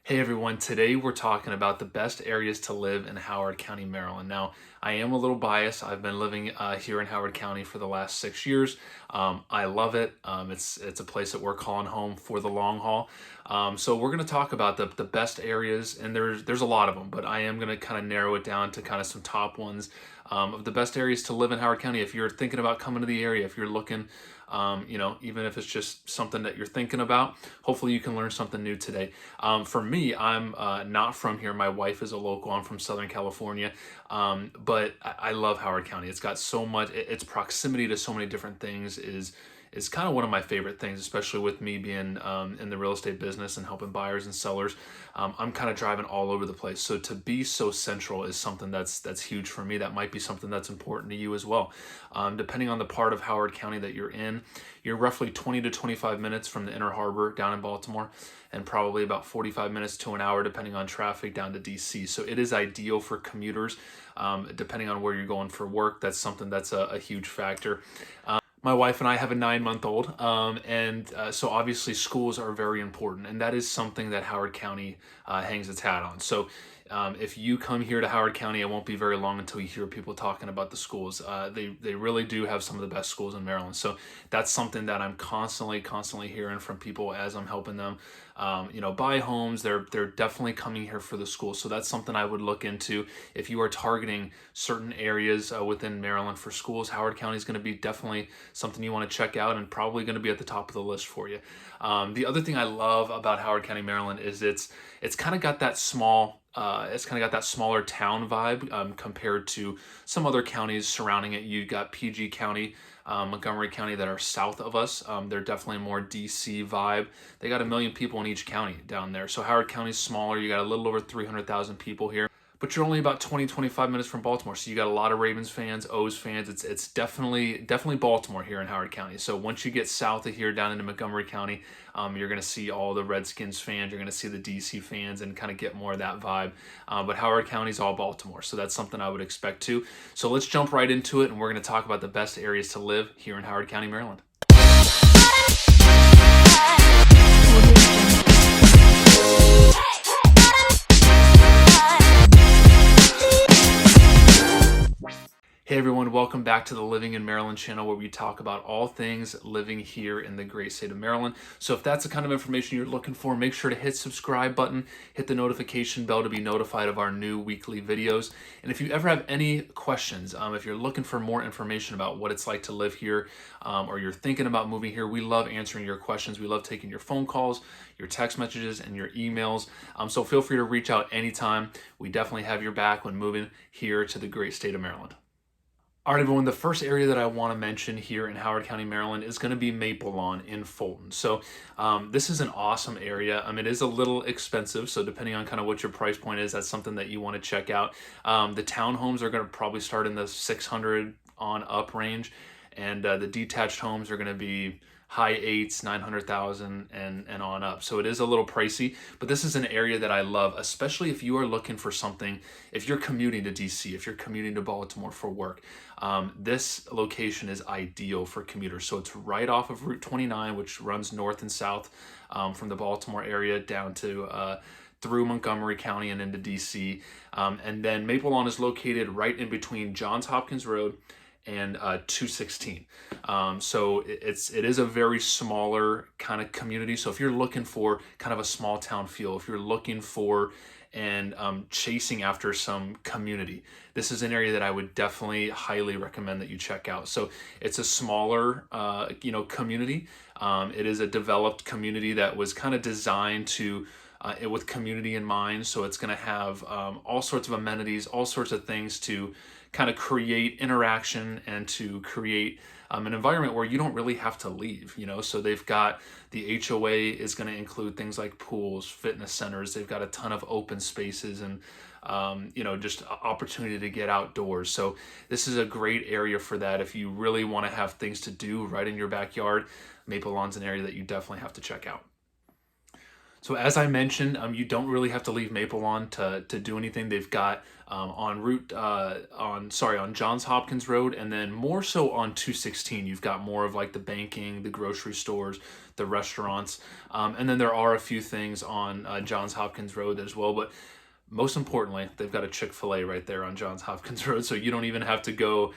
Hey everyone, today we're talking about the best areas to live in Howard County, Maryland. Now, I am a little biased. I've been living here in Howard County for the last 6 years. I love it. It's a place that we're calling home for the long haul. So we're going to talk about the best areas, and there's a lot of them, but I am going to kind of narrow it down to kind of some top ones of the best areas to live in Howard County. If you're thinking about coming to the area, if you're looking, even if it's just something that you're thinking about, hopefully you can learn something new today. For me, I'm not from here. My wife is a local. I'm from Southern California, but I love Howard County. It's got so much. Its proximity to so many different things is kind of one of my favorite things, especially with me being in the real estate business and helping buyers and sellers. I'm kind of driving all over the place. So to be so central is something that's huge for me. That might be something that's important to you as well. Depending on the part of Howard County that you're in, you're roughly 20 to 25 minutes from the Inner Harbor down in Baltimore, and probably about 45 minutes to an hour, depending on traffic, down to DC. So it is ideal for commuters, depending on where you're going for work. That's something that's a huge factor. My wife and I have a 9-month-old, so obviously schools are very important, and that is something that Howard County hangs its hat on. So if you come here to Howard County, it won't be very long until you hear people talking about the schools. They really do have some of the best schools in Maryland. So that's something that I'm constantly hearing from people as I'm helping them, buy homes. They're definitely coming here for the school. So that's something I would look into. If you are targeting certain areas within Maryland for schools, Howard County is going to be definitely something you want to check out, and probably going to be at the top of the list for you. The other thing I love about Howard County, Maryland, is it's kind of got that smaller town vibe compared to some other counties surrounding it. You got PG County, Montgomery County that are south of us. They're definitely more DC vibe. They got 1 million people in each county down there. So Howard County's smaller. You got a little over 300,000 people here, but you're only about 25 minutes from Baltimore. So you got a lot of Ravens fans, O's fans. It's definitely Baltimore here in Howard County. So once you get south of here down into Montgomery County, you're going to see all the Redskins fans. You're going to see the DC fans and kind of get more of that vibe. But Howard County's all Baltimore. So that's something I would expect too. So let's jump right into it, and we're going to talk about the best areas to live here in Howard County, Maryland. Hey everyone, welcome back to the Living in Maryland channel, where we talk about all things living here in the great state of Maryland. So if that's the kind of information you're looking for, make sure to hit subscribe button, hit the notification bell to be notified of our new weekly videos. And if you ever have any questions, if you're looking for more information about what it's like to live here, or you're thinking about moving here, we love answering your questions. We love taking your phone calls, your text messages, and your emails. So feel free to reach out anytime. We definitely have your back when moving here to the great state of Maryland. All right, everyone, the first area that I want to mention here in Howard County, Maryland is going to be Maple Lawn in Fulton. So this is an awesome area. It is a little expensive, so depending on kind of what your price point is, that's something that you want to check out. The townhomes are going to probably start in the 600 on up range, and the detached homes are going to be high eights, 900,000 and on up. So it is a little pricey, but this is an area that I love, especially if you are looking for something, if you're commuting to DC, if you're commuting to Baltimore for work. This location is ideal for commuters. So it's right off of Route 29, which runs north and south from the Baltimore area down to through Montgomery County and into DC. And then Maple Lawn is located right in between Johns Hopkins Road and 216. So it is a very smaller kind of community. So if you're looking for kind of a small town feel, if you're looking for and chasing after some community, this is an area that I would definitely highly recommend that you check out. So it's a smaller community. It is a developed community that was kind of designed to with community in mind. So it's going to have all sorts of amenities, all sorts of things to kind of create interaction and to create an environment where you don't really have to leave, So they've got the HOA is going to include things like pools, fitness centers. They've got a ton of open spaces and, just opportunity to get outdoors. So this is a great area for that. If you really want to have things to do right in your backyard, Maple Lawn's an area that you definitely have to check out. So as I mentioned, you don't really have to leave Maple Lawn to do anything. They've got on Johns Hopkins Road, and then more so on 216. You've got more of like the banking, the grocery stores, the restaurants, and then there are a few things on Johns Hopkins Road as well. But most importantly, they've got a Chick-fil-A right there on Johns Hopkins Road, so you don't even have to go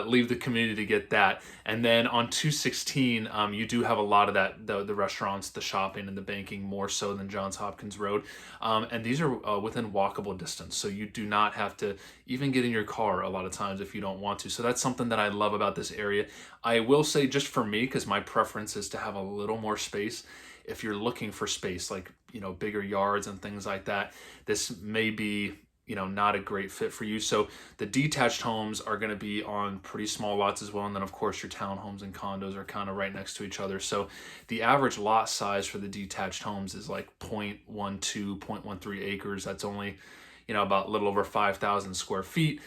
leave the community to get that. And then on 216, you do have a lot of that, the restaurants, the shopping, and the banking more so than Johns Hopkins Road. And these are within walkable distance, so you do not have to even get in your car a lot of times if you don't want to. So that's something that I love about this area. I will say, just for me, because my preference is to have a little more space, if you're looking for space, like, bigger yards and things like that, this may be, not a great fit for you. So the detached homes are going to be on pretty small lots as well. And then of course your townhomes and condos are kind of right next to each other. So the average lot size for the detached homes is like 0.12, 0.13 acres. That's only, about a little over 5,000 square feet.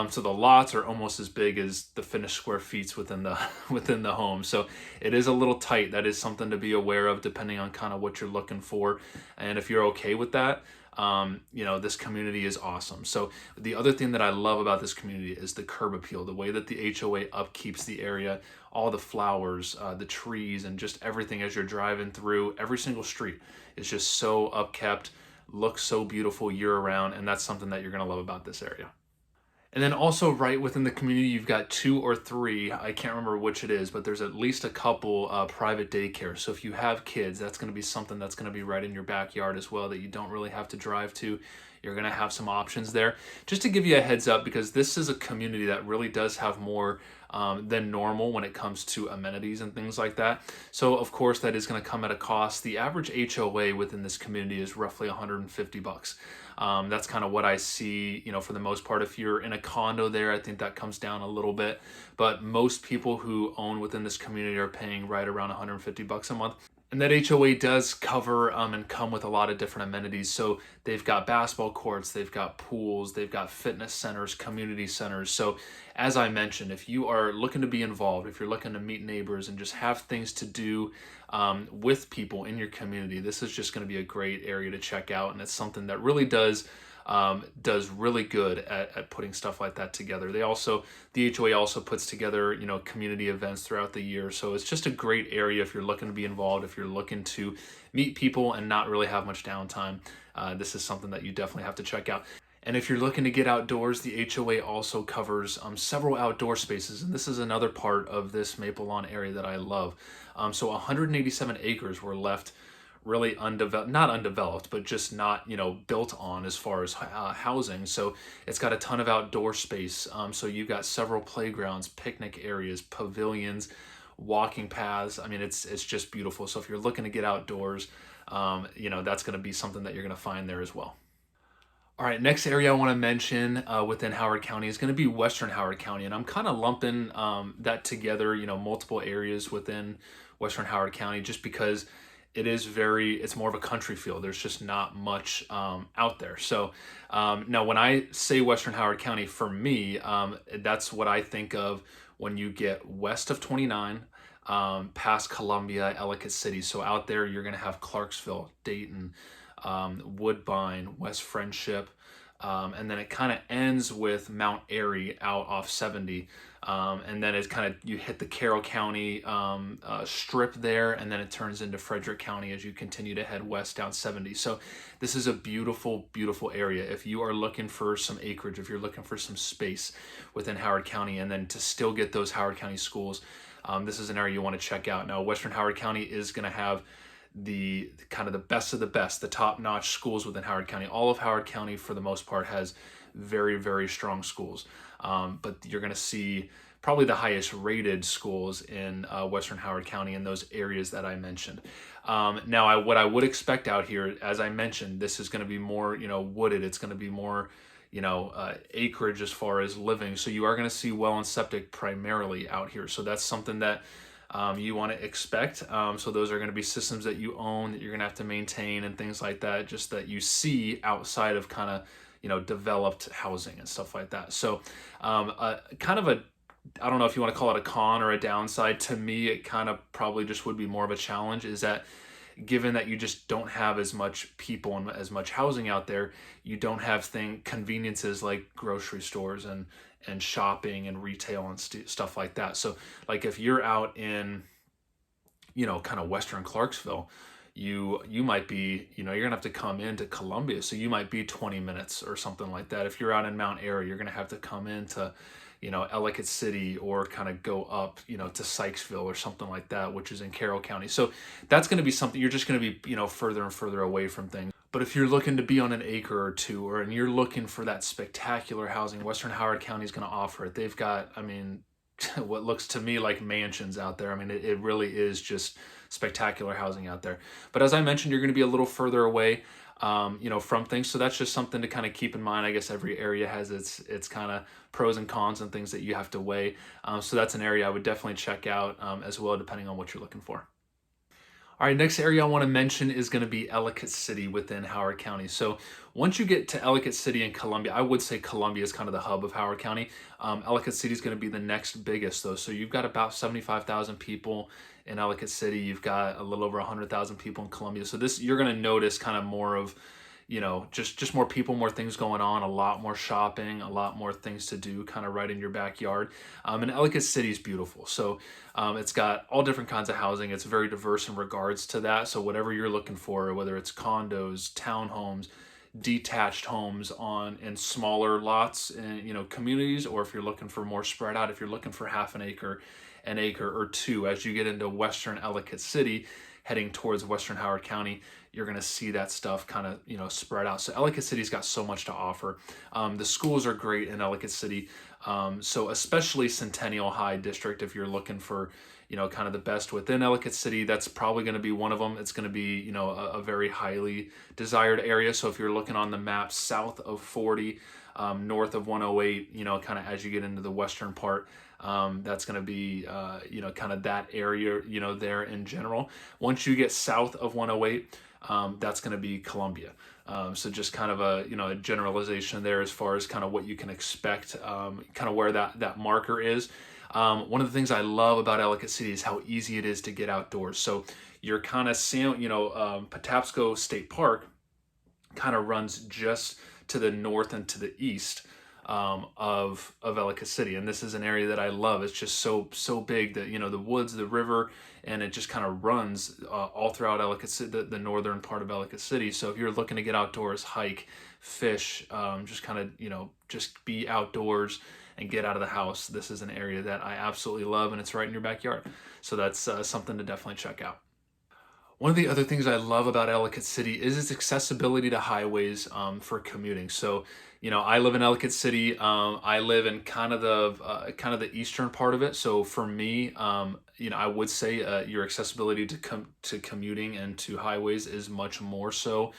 So the lots are almost as big as the finished square feet within the within the home. So it is a little tight. That is something to be aware of, depending on kind of what you're looking for. And if you're okay with that, this community is awesome. So the other thing that I love about this community is the curb appeal, the way that the HOA upkeeps the area, all the flowers, the trees, and just everything as you're driving through. Every single street is just so upkept, looks so beautiful year round, and that's something that you're going to love about this area. And then also right within the community, you've got 2 or 3, I can't remember which it is, but there's at least a couple private daycare. So if you have kids, that's going to be something that's going to be right in your backyard as well, that you don't really have to drive to. You're going to have some options there. Just to give you a heads up, because this is a community that really does have more than normal when it comes to amenities and things like that. So of course that is going to come at a cost. The average HOA within this community is roughly $150. That's kind of what I see, for the most part. If you're in a condo there, I think that comes down a little bit, but most people who own within this community are paying right around $150 a month. And that HOA does cover and come with a lot of different amenities. So they've got basketball courts, they've got pools, they've got fitness centers, community centers. So as I mentioned, if you are looking to be involved, if you're looking to meet neighbors and just have things to do with people in your community, this is just going to be a great area to check out. And it's something that really does really good at putting stuff like that together. The HOA also puts together, community events throughout the year. So it's just a great area if you're looking to be involved, if you're looking to meet people and not really have much downtime. This is something that you definitely have to check out. And if you're looking to get outdoors, the HOA also covers several outdoor spaces. And this is another part of this Maple Lawn area that I love. So 187 acres were left really not undeveloped, but just not, built on as far as housing. So it's got a ton of outdoor space. So you've got several playgrounds, picnic areas, pavilions, walking paths. I mean, it's just beautiful. So if you're looking to get outdoors, that's going to be something that you're going to find there as well. All right, next area I want to mention within Howard County is going to be Western Howard County, and I'm kind of lumping that together, multiple areas within Western Howard County, just because it's more of a country feel. There's just not much out there. So now when I say Western Howard County, for me, that's what I think of when you get west of 29, past Columbia, Ellicott City. So out there, you're going to have Clarksville, Dayton, Woodbine, West Friendship, and then it kind of ends with Mount Airy out off 70. And then it's kind of, you hit the Carroll County strip there, and then it turns into Frederick County as you continue to head west down 70. So this is a beautiful, beautiful area. If you are looking for some acreage, if you're looking for some space within Howard County, and then to still get those Howard County schools, this is an area you want to check out. Now, Western Howard County is going to have the kind of the best of the best, the top-notch schools within Howard County. All of Howard County, for the most part, has very, very strong schools. But you're going to see probably the highest rated schools in Western Howard County in those areas that I mentioned. Now, what I would expect out here, as I mentioned, this is going to be more, wooded. It's going to be more, acreage as far as living. So you are going to see well and septic primarily out here. So that's something that you want to expect. So those are going to be systems that you own, that you're going to have to maintain and things like that, just that you see outside of developed housing and stuff like that. So kind of I don't know if you want to call it a con or a downside. To me, it kind of probably just would be more of a challenge, is that given that you just don't have as much people and as much housing out there, you don't have conveniences like grocery stores and shopping and retail and stuff like that. So like if you're out in, kind of Western Clarksville, you might be, you're gonna have to come into Columbia, so you might be 20 minutes or something like that. If you're out in Mount Airy, you're gonna have to come into, Ellicott City, or kind of go up, to Sykesville or something like that, which is in Carroll County. So that's going to be something you're just going to be, further and further away from things. But if you're looking to be on an acre or two, and you're looking for that spectacular housing, Western Howard County is going to offer it. They've got, what looks to me like mansions out there. It really is just spectacular housing out there. But as I mentioned, you're going to be a little further away, from things. So that's just something to kind of keep in mind. I guess every area has its kind of pros and cons and things that you have to weigh. So that's an area I would definitely check out as well, depending on what you're looking for. All right, next area I want to mention is going to be Ellicott City within Howard County. So once you get to Ellicott City and Columbia, I would say Columbia is kind of the hub of Howard County. Ellicott City is going to be the next biggest, though. So you've got about 75,000 people in Ellicott City. You've got a little over 100,000 people in Columbia. So you're going to notice kind of more of, just more people, more things going on, a lot more shopping, a lot more things to do kind of right in your backyard. And Ellicott City is beautiful. So it's got all different kinds of housing. It's very diverse in regards to that. So whatever you're looking for, whether it's condos, townhomes, detached homes in smaller lots and, communities, or if you're looking for more spread out, if you're looking for half an acre or two, as you get into Western Ellicott City, heading towards Western Howard County, you're going to see that stuff kind of, spread out. So Ellicott City's got so much to offer. The schools are great in Ellicott City. So especially Centennial High District, if you're looking for, kind of the best within Ellicott City, that's probably going to be one of them. It's going to be, a very highly desired area. So if you're looking on the map south of 40, north of 108, kind of as you get into the western part, that's going to be, kind of that area, there in general. Once you get south of 108, that's going to be Columbia. So just kind of a generalization there as far as kind of what you can expect, kind of where that marker is. One of the things I love about Ellicott City is how easy it is to get outdoors. So you're kind of seeing, Patapsco State Park kind of runs just to the north and to the east of Ellicott City, and this is an area that I love. It's just so big that the woods, the river, and it just kind of runs all throughout Ellicott City, the northern part of Ellicott City. So if you're looking to get outdoors, hike, fish, just kind of just be outdoors and get out of the house, this is an area that I absolutely love, and it's right in your backyard. So that's something to definitely check out. One of the other things I love about Ellicott City is its accessibility to highways for commuting. So, I live in Ellicott City. I live in kind of the eastern part of it. So for me, I would say your accessibility to commuting and to highways is much more so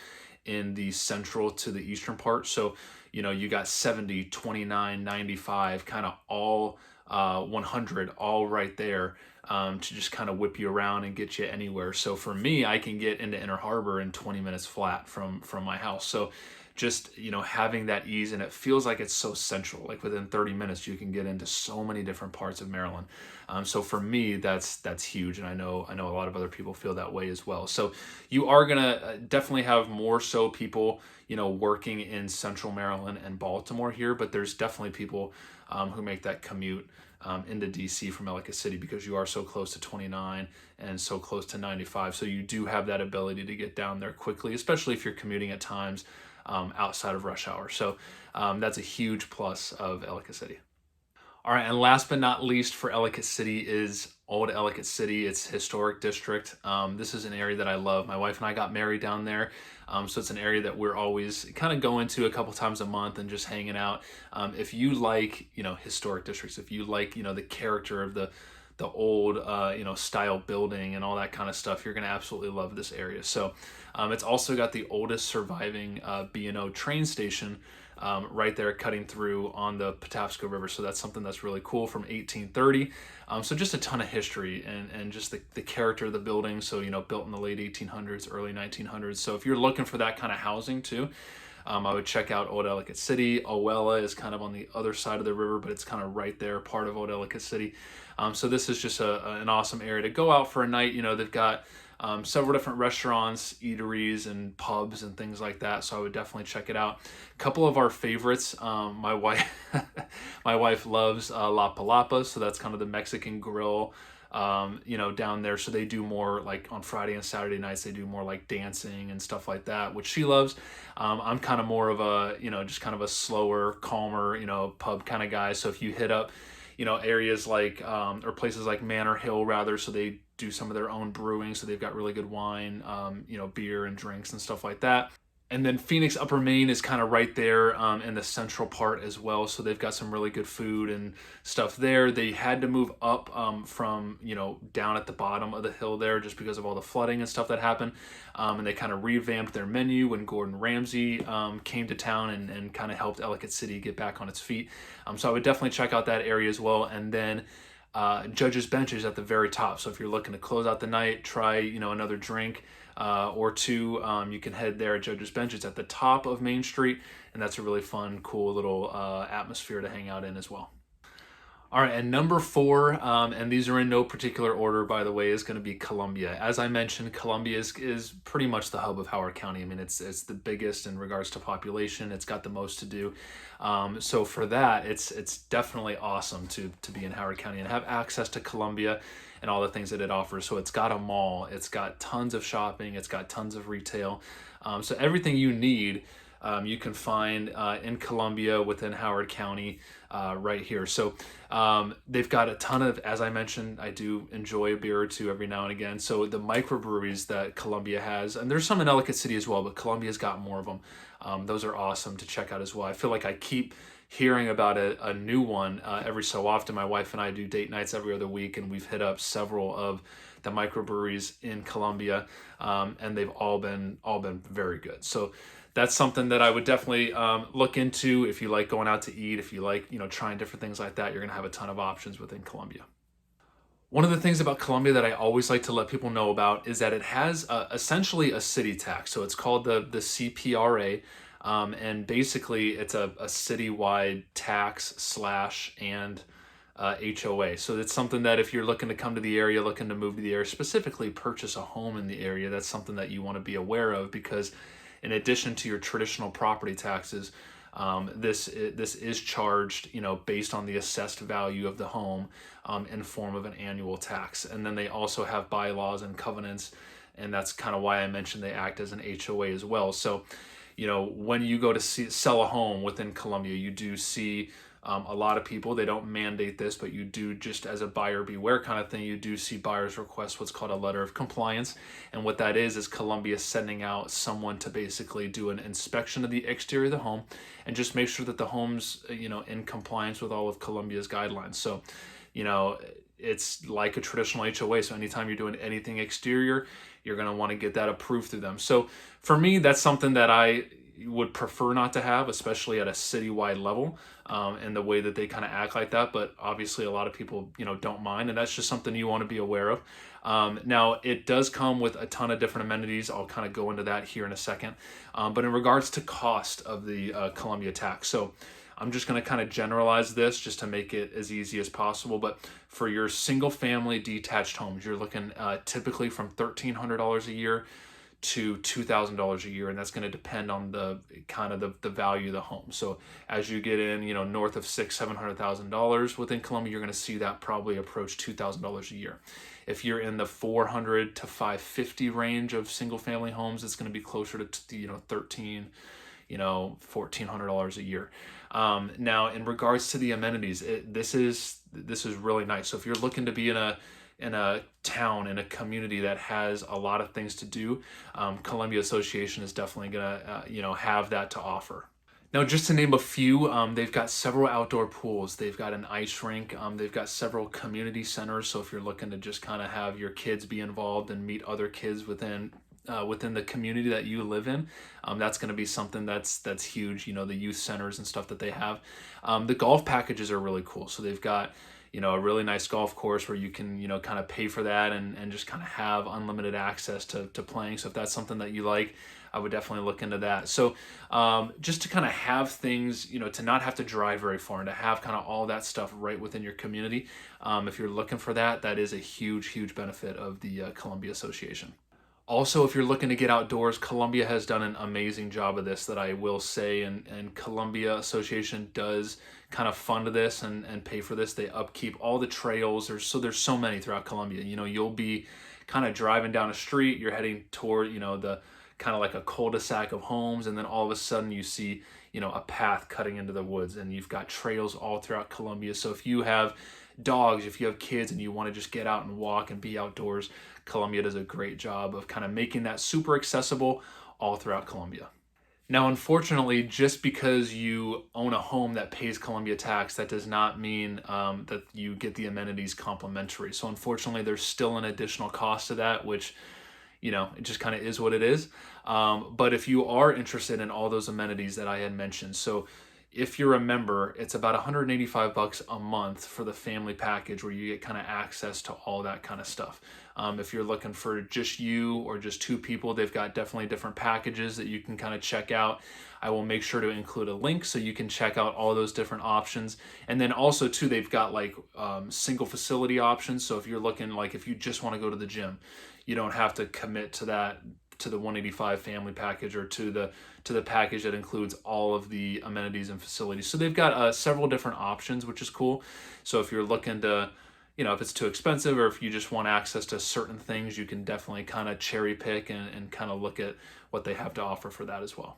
in the central to the eastern part. So, you got 70, 29, 95, kind of all 100, all right there. To just kind of whip you around and get you anywhere. So for me, I can get into Inner Harbor in 20 minutes flat from my house. So just, having that ease, and it feels like it's so central, like within 30 minutes, you can get into so many different parts of Maryland. So for me, that's huge. And I know a lot of other people feel that way as well. So you are going to definitely have more so people, working in central Maryland and Baltimore here, but there's definitely people who make that commute into DC from Ellicott City, because you are so close to 29 and so close to 95. So you do have that ability to get down there quickly, especially if you're commuting at times outside of rush hour. So that's a huge plus of Ellicott City. All right, and last but not least for Ellicott City is Old Ellicott City. It's historic district. This is an area that I love. My wife and I got married down there. So it's an area that we're always kind of going to a couple times a month and just hanging out. If you like, historic districts, if you like, the character of the old, style building and all that kind of stuff, you're going to absolutely love this area. So it's also got the oldest surviving B&O train station right there cutting through on the Patapsco River. So that's something that's really cool, from 1830. So just a ton of history and just the character of the building. So, built in the late 1800s, early 1900s. So if you're looking for that kind of housing too, I would check out Old Ellicott City. Owella is kind of on the other side of the river, but it's kind of right there, part of Old Ellicott City. So this is just an awesome area to go out for a night. They've got several different restaurants, eateries, and pubs and things like that. So I would definitely check it out. A couple of our favorites. My wife, my wife loves La Palapa, so that's kind of the Mexican grill. Down there. So they do more like on Friday and Saturday nights, they do more like dancing and stuff like that, which she loves. I'm kind of more of a, just kind of a slower, calmer, pub kind of guy. So if you hit up, areas like, or places like Manor Hill rather, so they do some of their own brewing. So they've got really good wine, beer and drinks and stuff like that. And then Phoenix Upper Main is kind of right there in the central part as well. So they've got some really good food and stuff there. They had to move up from, down at the bottom of the hill there just because of all the flooding and stuff that happened. And they kind of revamped their menu when Gordon Ramsay came to town and kind of helped Ellicott City get back on its feet. So I would definitely check out that area as well. And then Judge's Bench is at the very top. So if you're looking to close out the night, try, another drink or two, you can head there at Judge's Bench. It's at the top of Main Street, and that's a really fun, cool little atmosphere to hang out in as well. All right, and number 4, and these are in no particular order, by the way, is going to be Columbia. As I mentioned, Columbia is pretty much the hub of Howard County. I mean, it's the biggest in regards to population. It's got the most to do. So for that, it's definitely awesome to be in Howard County and have access to Columbia and all the things that it offers. So it's got a mall, it's got tons of shopping, it's got tons of retail. So everything you need, you can find in Columbia within Howard County right here. So they've got a ton of, as I mentioned, I do enjoy a beer or two every now and again. So the microbreweries that Columbia has, and there's some in Ellicott City as well, but Columbia's got more of them. Those are awesome to check out as well. I feel like I keep hearing about a new one every so often. My wife and I do date nights every other week, and we've hit up several of the microbreweries in Columbia, and they've all been very good. So that's something that I would definitely look into if you like going out to eat, if you like trying different things like that. You're going to have a ton of options within Columbia. One of the things about Columbia that I always like to let people know about is that it has essentially a city tax. So it's called the CPRA. And basically it's a citywide tax / and HOA. So it's something that if you're looking to come to the area, looking to move to the area, specifically purchase a home in the area, that's something that you want to be aware of, because in addition to your traditional property taxes, this is charged, based on the assessed value of the home in form of an annual tax. And then they also have bylaws and covenants, and that's kind of why I mentioned they act as an HOA as well. So when you go to sell a home within Columbia, you do see a lot of people, they don't mandate this, but you do, just as a buyer beware kind of thing, you do see buyers request what's called a letter of compliance. And what that is Columbia sending out someone to basically do an inspection of the exterior of the home and just make sure that the home's, in compliance with all of Columbia's guidelines. So, it's like a traditional HOA. So anytime you're doing anything exterior, you're going to want to get that approved through them. So for me, that's something that I would prefer not to have, especially at a citywide level, and the way that they kind of act like that. But obviously a lot of people, don't mind, and that's just something you want to be aware of. Now it does come with a ton of different amenities. I'll kind of go into that here in a second. But in regards to cost of the Columbia tax, so I'm just going to kind of generalize this just to make it as easy as possible. But for your single family detached homes, you're looking typically from $1,300 a year to $2,000 a year, and that's going to depend on the kind of the value of the home. So as you get in, north of $700,000 within Columbia, you're going to see that probably approach $2,000 a year. If you're in the $400 to $550 range of single family homes, it's going to be closer to $1,400 a year. Now, in regards to the amenities, this is really nice. So if you're looking to be in a town, in a community that has a lot of things to do, Columbia Association is definitely gonna have that to offer. Now, just to name a few, they've got several outdoor pools. They've got an ice rink. They've got several community centers. So if you're looking to just kind of have your kids be involved and meet other kids within the community that you live in, that's going to be something that's huge. The youth centers and stuff that they have. The golf packages are really cool. So they've got a really nice golf course where you can kind of pay for that and just kind of have unlimited access to playing. So if that's something that you like, I would definitely look into that. So just to kind of have things, to not have to drive very far and to have kind of all that stuff right within your community. If you're looking for that, that is a huge benefit of the Columbia Association. Also, if you're looking to get outdoors, Columbia has done an amazing job of this, that I will say, and Columbia Association does kind of fund this and pay for this. They upkeep all the trails. There's so many throughout Columbia. You know, you'll be kind of driving down a street, you're heading toward, you know, the kind of like a cul-de-sac of homes, and then all of a sudden you see, you know, a path cutting into the woods, and you've got trails all throughout Columbia. So if you have dogs, if you have kids and you want to just get out and walk and be outdoors, Columbia does a great job of kind of making that super accessible all throughout Columbia. Now, unfortunately, just because you own a home that pays Columbia tax, that does not mean that you get the amenities complimentary. So unfortunately, there's still an additional cost to that, which, you know, it just kind of is what it is. But if you are interested in all those amenities that I had mentioned, so if you're a member, it's about $185 a month for the family package, where you get kind of access to all that kind of stuff. If you're looking for just you or just two people, they've got definitely different packages that you can kind of check out. I will make sure to include a link so you can check out all those different options. And then also too, they've got like single facility options. So if you're looking, like if you just want to go to the gym, you don't have to commit to that, to the 185 family package, or to the package that includes all of the amenities and facilities. So they've got several different options, which is cool. So if you're looking to, you know, if it's too expensive, or if you just want access to certain things, you can definitely kind of cherry pick and kind of look at what they have to offer for that as well.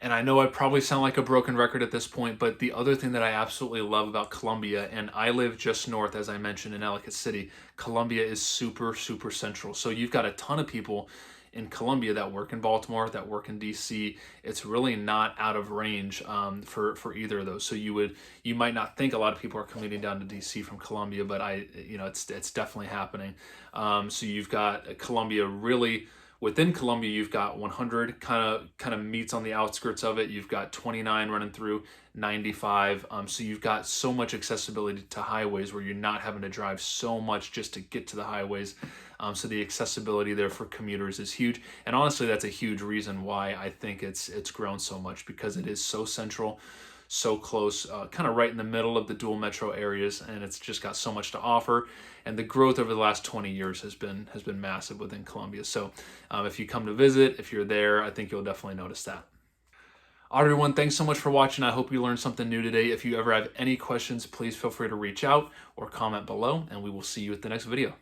And I know I probably sound like a broken record at this point, but the other thing that I absolutely love about Columbia, and I live just north, as I mentioned, in Ellicott City, Columbia is super, super central. So you've got a ton of people in Columbia that work in Baltimore, that work in DC. It's really not out of range for either of those. So you might not think a lot of people are commuting down to DC from Columbia, but it's definitely happening. So you've got Columbia really. Within Columbia, you've got 100 kind of meets on the outskirts of it. You've got 29 running through 95. So you've got so much accessibility to highways, where you're not having to drive so much just to get to the highways. So the accessibility there for commuters is huge. And honestly, that's a huge reason why I think it's grown so much, because it is so central, so close, kind of right in the middle of the dual metro areas, and it's just got so much to offer. And the growth over the last 20 years has been massive within Columbia. So if you come to visit, if you're there, I think you'll definitely notice that. All right, everyone, thanks so much for watching. I hope you learned something new today. If you ever have any questions, please feel free to reach out or comment below, and we will see you at the next video.